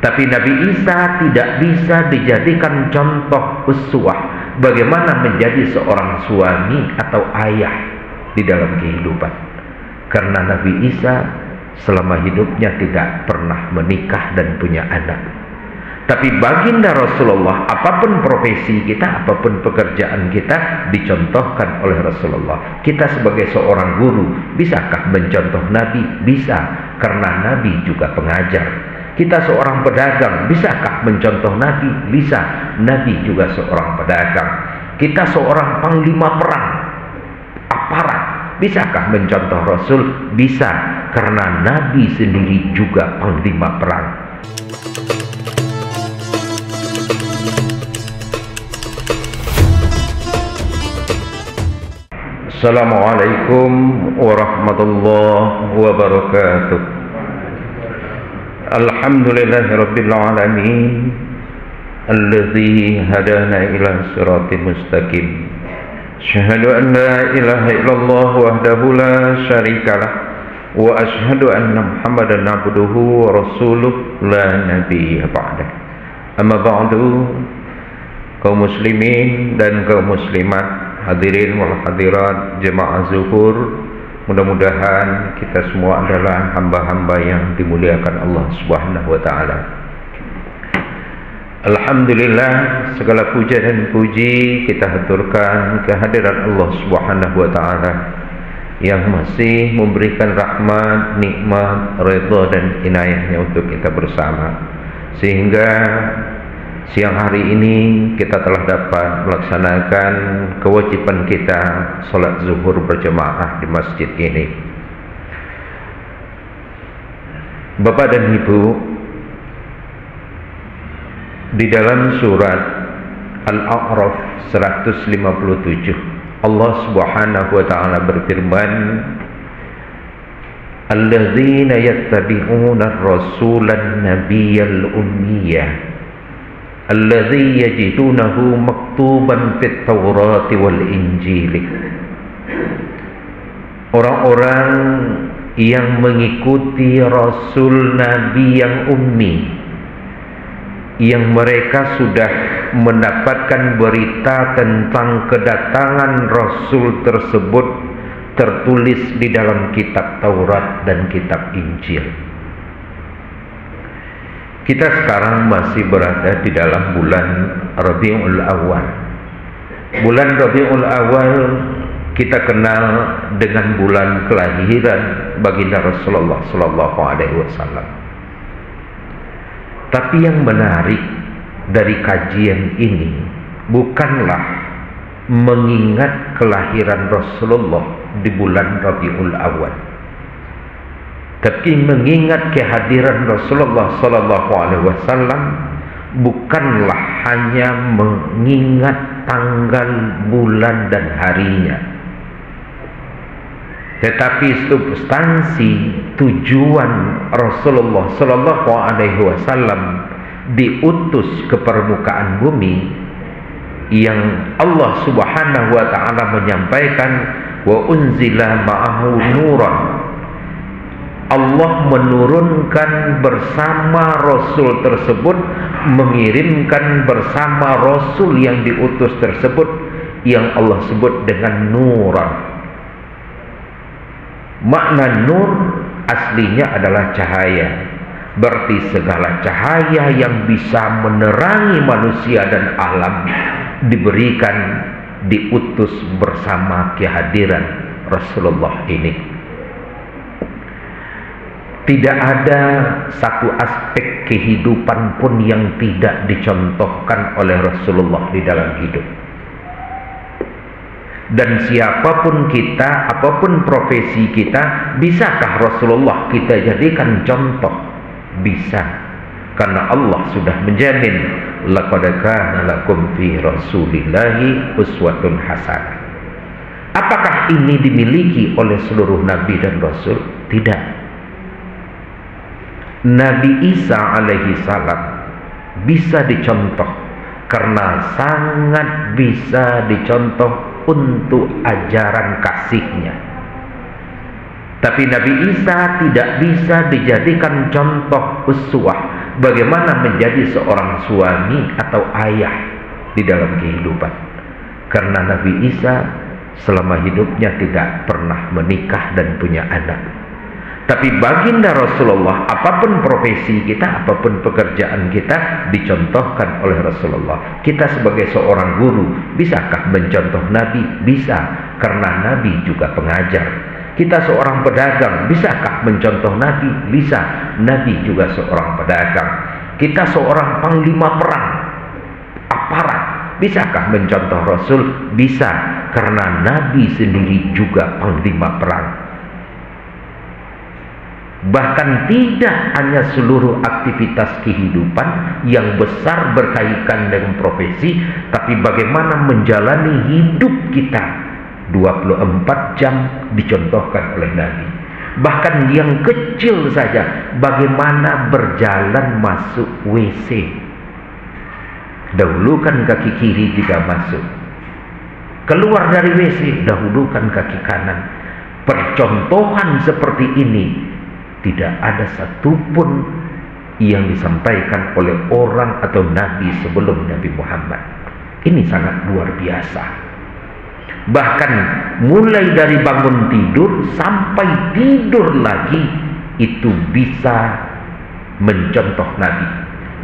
Tapi Nabi Isa tidak bisa dijadikan contoh uswah bagaimana menjadi seorang suami atau ayah di dalam kehidupan. Karena Nabi Isa selama hidupnya tidak pernah menikah dan punya anak. Tapi baginda Rasulullah, apapun profesi kita, apapun pekerjaan kita, dicontohkan oleh Rasulullah. Kita sebagai seorang guru, bisakah mencontoh Nabi? Bisa, karena Nabi juga pengajar. Kita seorang pedagang, bisakah mencontoh Nabi? Bisa, Nabi juga seorang pedagang. Kita seorang panglima perang, aparat, bisakah mencontoh Rasul? Bisa, karena Nabi sendiri juga panglima perang. Assalamualaikum warahmatullahi wabarakatuh. Alhamdulillahirabbil alamin alladzi hadana ila siratal mustaqim. Asyhadu an la ilaha illallah wahdahu la syarikalah wa asyhadu anna Muhammadan abduhu wa rasuluh la nabiyya ba'dah. Amma ba'du, kaum muslimin dan kaum muslimat, hadirin wal hadirat jemaah zuhur, mudah-mudahan kita semua adalah hamba-hamba yang dimuliakan Allah Subhanahu wa ta'ala. Alhamdulillah, segala puja dan puji kita haturkan kehadiran Allah Subhanahu wa ta'ala yang masih memberikan rahmat, nikmat, redha dan inayahnya untuk kita bersama, sehingga siang hari ini kita telah dapat melaksanakan kewajiban kita sholat zuhur berjemaah di masjid ini. Bapak dan Ibu, di dalam surat Al-A'raf 157 Allah Subhanahu wa ta'ala berfirman, alladzina yattabi'una ar-rasulan nabiyyal ummiyah alladzi yajidunahu maktuban fit Taurati wal Injil. Orang-orang yang mengikuti Rasul Nabi yang ummi, yang mereka sudah mendapatkan berita tentang kedatangan Rasul tersebut tertulis di dalam kitab Taurat dan kitab Injil. Kita sekarang masih berada di dalam bulan Rabiul Awal. Bulan Rabiul Awal kita kenal dengan bulan kelahiran baginda Rasulullah sallallahu alaihi wasallam. Tapi yang menarik dari kajian ini bukanlah mengingat kelahiran Rasulullah di bulan Rabiul Awal, tapi mengingat kehadiran Rasulullah sallallahu alaihi wasallam bukanlah hanya mengingat tanggal, bulan dan harinya, tetapi substansi tujuan Rasulullah sallallahu alaihi wasallam diutus ke permukaan bumi, yang Allah Subhanahu wa ta'ala menyampaikan wa unzila ma'ahu nuran. Allah menurunkan bersama Rasul tersebut, mengirimkan bersama Rasul yang diutus tersebut, yang Allah sebut dengan nuran. Makna nur aslinya adalah cahaya, berarti segala cahaya yang bisa menerangi manusia dan alam diberikan, diutus bersama kehadiran Rasulullah ini. Tidak ada satu aspek kehidupan pun yang tidak dicontohkan oleh Rasulullah di dalam hidup. Dan siapapun kita, apapun profesi kita, bisakah Rasulullah kita jadikan contoh? Bisa, karena Allah sudah menjamin laqad kana lakum fi rasulillahi uswatun hasanah. Apakah ini dimiliki oleh seluruh nabi dan rasul? Tidak. Nabi Isa alaihi salam bisa dicontoh karena sangat bisa dicontoh untuk ajaran kasihnya. Tapi Nabi Isa tidak bisa dijadikan contoh uswah bagaimana menjadi seorang suami atau ayah di dalam kehidupan. Karena Nabi Isa selama hidupnya tidak pernah menikah dan punya anak. Tapi baginda Rasulullah, apapun profesi kita, apapun pekerjaan kita, dicontohkan oleh Rasulullah. Kita sebagai seorang guru, bisakah mencontoh Nabi? Bisa, karena Nabi juga pengajar. Kita seorang pedagang, bisakah mencontoh Nabi? Bisa, Nabi juga seorang pedagang. Kita seorang panglima perang, aparat, bisakah mencontoh Rasul? Bisa, karena Nabi sendiri juga panglima perang. Bahkan tidak hanya seluruh aktivitas kehidupan yang besar berkaitan dengan profesi, tapi bagaimana menjalani hidup kita 24 jam dicontohkan oleh Nabi. Bahkan yang kecil saja, bagaimana berjalan masuk WC. Dahulukan kaki kiri jika masuk. Keluar dari WC, dahulukan kaki kanan. Percontohan seperti ini tidak ada satupun yang disampaikan oleh orang atau Nabi sebelum Nabi Muhammad. Ini sangat luar biasa. Bahkan mulai dari bangun tidur sampai tidur lagi itu bisa mencontoh Nabi.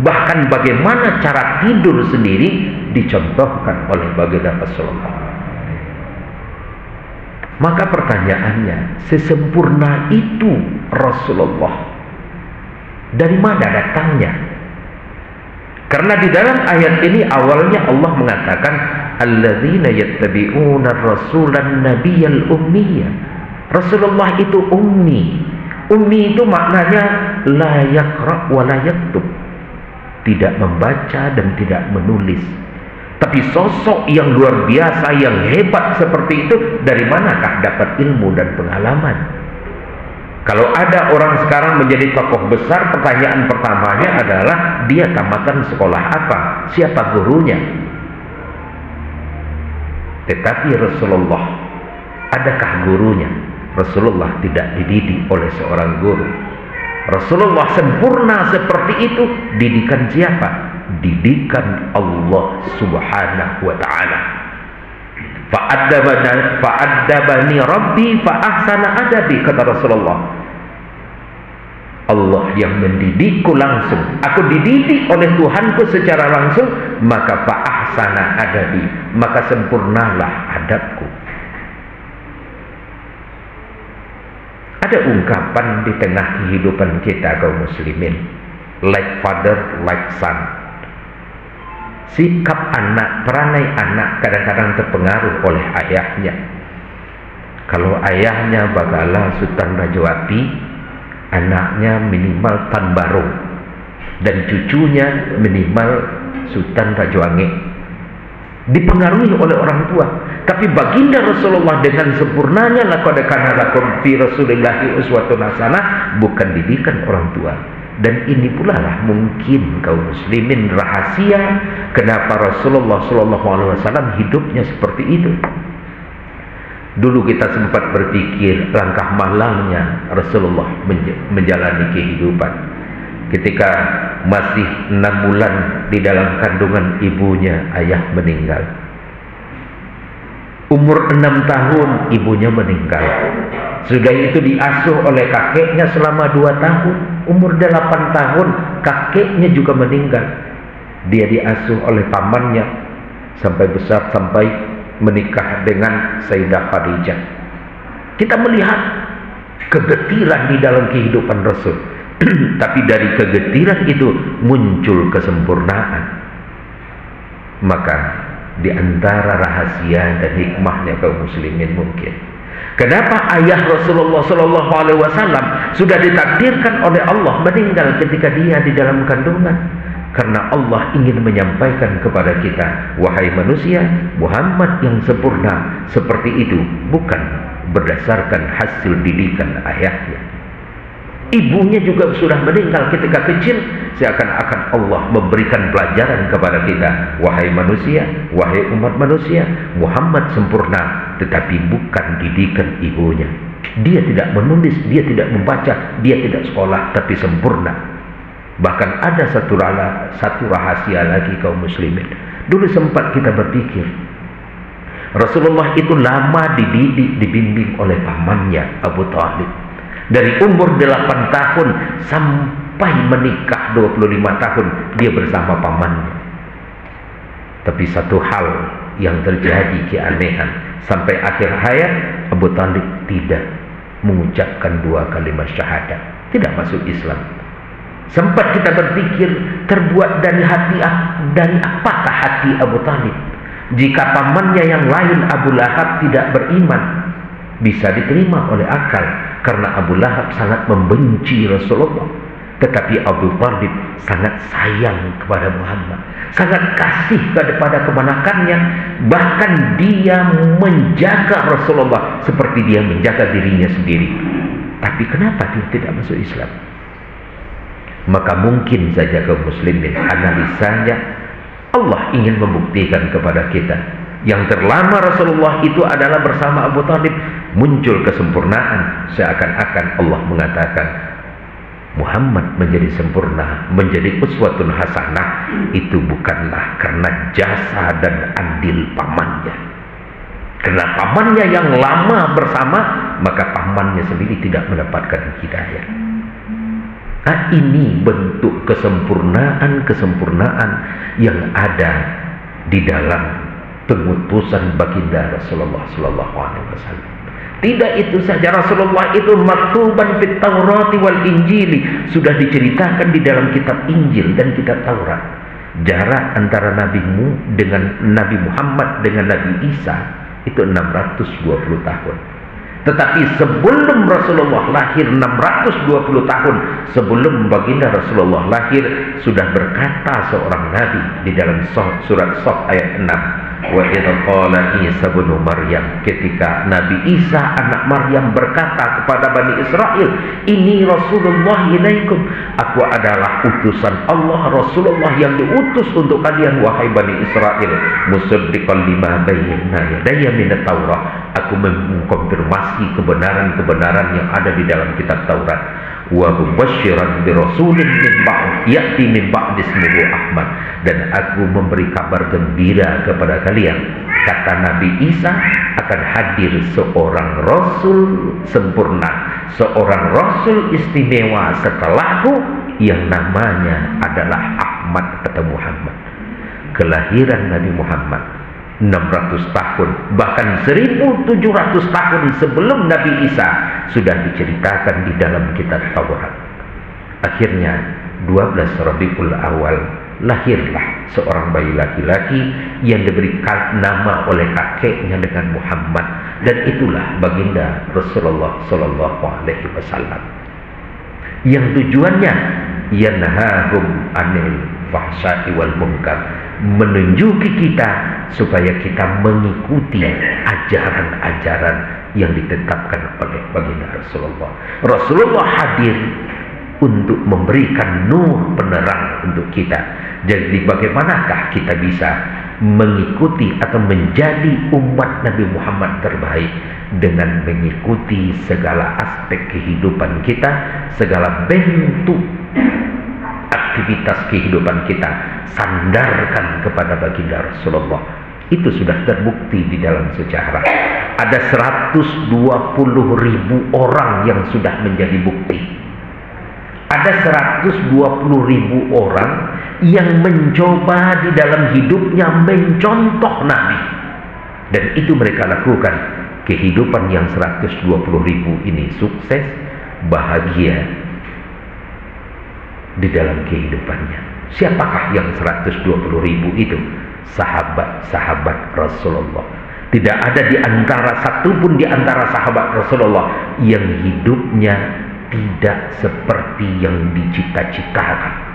Bahkan bagaimana cara tidur sendiri dicontohkan oleh baginda Rasulullah. Maka pertanyaannya, sesempurna itu Rasulullah, dari mana datangnya? Karena di dalam ayat ini awalnya Allah mengatakan alladzina yattabi'una ar-rasulan nabiyyal ummiyya. Rasulullah itu ummi. Ummi itu maknanya la yaqra wa la yaktub. Tidak membaca dan tidak menulis. Tapi sosok yang luar biasa, yang hebat seperti itu, dari manakah dapat ilmu dan pengalaman? Kalau ada orang sekarang menjadi tokoh besar, pertanyaan pertamanya adalah dia tamatan sekolah apa? Siapa gurunya? Tetapi Rasulullah, adakah gurunya? Rasulullah tidak dididik oleh seorang guru. Rasulullah sempurna seperti itu. Didikan siapa? Didikan Allah Subhanahu wa ta'ala. Fa'addabani Rabbi fa'ahsana adabi, kata Rasulullah. Allah yang mendidikku langsung. Aku dididik oleh Tuhanku secara langsung, maka fa'ahsana adabi, maka sempurnalah adabku. Ada ungkapan di tengah kehidupan kita kaum muslimin, like father, like son. Sikap anak, perangai anak kadang-kadang terpengaruh oleh ayahnya. Kalau ayahnya Bagala Sultan Rajawati, anaknya minimal Tan Barong, dan cucunya minimal Sultan Rajawangi. Dipengaruhi oleh orang tua. Tapi baginda Rasulullah dengan sempurnanya laqad kana lakum fi Rasulillahi uswatun hasanah, bukan didikan orang tua. Dan ini pula lah mungkin kaum muslimin rahasia kenapa Rasulullah SAW hidupnya seperti itu. Dulu kita sempat berpikir langkah malangnya Rasulullah menjalani kehidupan. Ketika masih 6 bulan di dalam kandungan ibunya, ayah meninggal. Umur 6 tahun ibunya meninggal. Sudah itu diasuh oleh kakeknya selama 2 tahun. Umur 8 tahun kakeknya juga meninggal. Dia diasuh oleh pamannya sampai besar, sampai menikah dengan Sayyidah Khadijah. Kita melihat kegetiran di dalam kehidupan Rasul. Tapi dari kegetiran itu muncul kesempurnaan. Maka di antara rahasia dan hikmahnya kaum muslimin mungkin, kenapa ayah Rasulullah SAW sudah ditakdirkan oleh Allah meninggal ketika dia di dalam kandungan? Karena Allah ingin menyampaikan kepada kita, wahai manusia, Muhammad yang sempurna seperti itu bukan berdasarkan hasil didikan ayahnya. Ibunya juga sudah meninggal ketika kecil. Seakan-akan Allah memberikan pelajaran kepada kita, wahai manusia, wahai umat manusia, Muhammad sempurna, tetapi bukan didikan ibunya. Dia tidak menulis, dia tidak membaca, dia tidak sekolah, tapi sempurna. Bahkan ada satu rahasia lagi kaum muslimin. Dulu sempat kita berpikir Rasulullah itu lama dididik, dibimbing oleh pamannya Abu Thalib. Dari umur 8 tahun sampai menikah 25 tahun dia bersama pamannya. Tapi satu hal yang terjadi, keanehan, sampai akhir hayat Abu Thalib tidak mengucapkan 2 kalimat syahadat, tidak masuk Islam. Sempat kita berpikir terbuat dari apakah hati Abu Thalib? Jika pamannya yang lain Abu Lahab tidak beriman, bisa diterima oleh akal karena Abu Lahab sangat membenci Rasulullah. Tetapi Abu Thalib sangat sayang kepada Muhammad, sangat kasih kepada keponakannya. Bahkan dia menjaga Rasulullah seperti dia menjaga dirinya sendiri. Tapi kenapa dia tidak masuk Islam? Maka mungkin saja kaum muslimin, analisanya Allah ingin membuktikan kepada kita yang terlama Rasulullah itu adalah bersama Abu Thalib. Muncul kesempurnaan, seakan-akan Allah mengatakan Muhammad menjadi sempurna, menjadi uswatun hasanah, itu bukanlah karena jasa dan andil pamannya. Karena pamannya yang lama bersama, maka pamannya sendiri tidak mendapatkan hidayah. Nah, ini bentuk kesempurnaan yang ada di dalam pengutusan baginda Rasulullah sallallahu alaihi wasallam. Tidak itu saja, Rasulullah itu maktuban fit Taurati wal Injili, sudah diceritakan di dalam kitab Injil dan kitab Taurat. Jarak antara nabimu dengan Nabi Muhammad dengan Nabi Isa itu 620 tahun. Tetapi sebelum Rasulullah lahir 620 tahun sebelum baginda Rasulullah lahir, sudah berkata seorang nabi di dalam surat Shaf ayat 6, wa idza qala Isa bin Maryam, ketika Nabi Isa anak Maryam berkata kepada Bani Israel, ini Rasulullah ilaikum, aku adalah utusan Allah, Rasulullah yang diutus untuk kalian wahai Bani Israel, musaddiqan lima bayyana yadayya minat Taurat, aku mengkonfirmasi kebenaran-kebenaran yang ada di dalam kitab Taurat, wa mubasysyiran bi rasulin min ba'd ya'ti min ba'd ismihi Ahmad, dan aku memberi kabar gembira kepada kalian, kata Nabi Isa, akan hadir seorang rasul sempurna, seorang rasul istimewa setelahku yang namanya adalah Ahmad atau Muhammad. Kelahiran Nabi Muhammad 600 tahun, bahkan 1700 tahun sebelum Nabi Isa sudah diceritakan di dalam kitab Taurat. Akhirnya 12 Rabiul Awal lahirlah seorang bayi laki-laki yang diberikan nama oleh kakeknya dengan Muhammad, dan itulah baginda Rasulullah sallallahu alaihi wasallam, yang tujuannya yanhahum anil fahsya'i wal munkar, menunjuki kita supaya kita mengikuti ajaran-ajaran yang ditetapkan oleh baginda Rasulullah. Rasulullah hadir untuk memberikan nur penerang untuk kita. Jadi bagaimanakah kita bisa mengikuti atau menjadi umat Nabi Muhammad terbaik? Dengan mengikuti segala aspek kehidupan kita, segala bentuk aktivitas kehidupan kita, sandarkan kepada baginda Rasulullah. Itu sudah terbukti di dalam sejarah. Ada 120.000 orang yang sudah menjadi bukti. Ada 120.000 orang yang mencoba di dalam hidupnya mencontoh Nabi, dan itu mereka lakukan. Kehidupan yang 120.000 ini sukses, bahagia di dalam kehidupannya. Siapakah yang 120.000 itu? Sahabat-sahabat Rasulullah. Tidak ada di antara satupun di antara sahabat Rasulullah yang hidupnya tidak seperti yang dicita-citakan.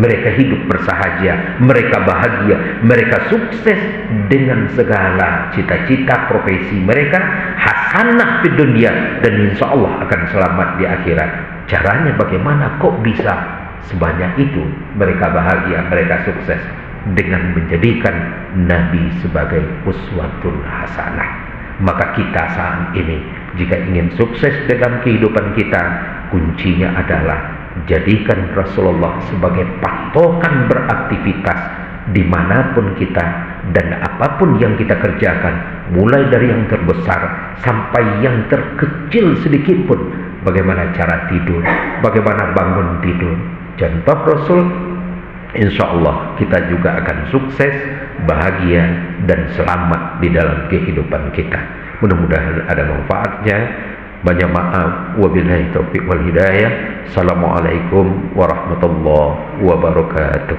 Mereka hidup bersahaja, mereka bahagia, mereka sukses dengan segala cita-cita profesi mereka, hasanah di dunia, dan insya Allah akan selamat di akhirat. Caranya bagaimana kok bisa sebanyak itu? Mereka bahagia, mereka sukses dengan menjadikan Nabi sebagai uswatun hasanah. Maka kita saat ini jika ingin sukses dalam kehidupan kita, kuncinya adalah jadikan Rasulullah sebagai patokan beraktivitas dimanapun kita dan apapun yang kita kerjakan, mulai dari yang terbesar sampai yang terkecil sedikit pun. Bagaimana cara tidur, bagaimana bangun tidur, contoh Rasul, insya Allah kita juga akan sukses, bahagia dan selamat di dalam kehidupan kita. Mudah-mudahan ada manfaatnya. Banyak maaf, wabillahi taufiq wal hidayah. Assalamualaikum warahmatullahi wabarakatuh.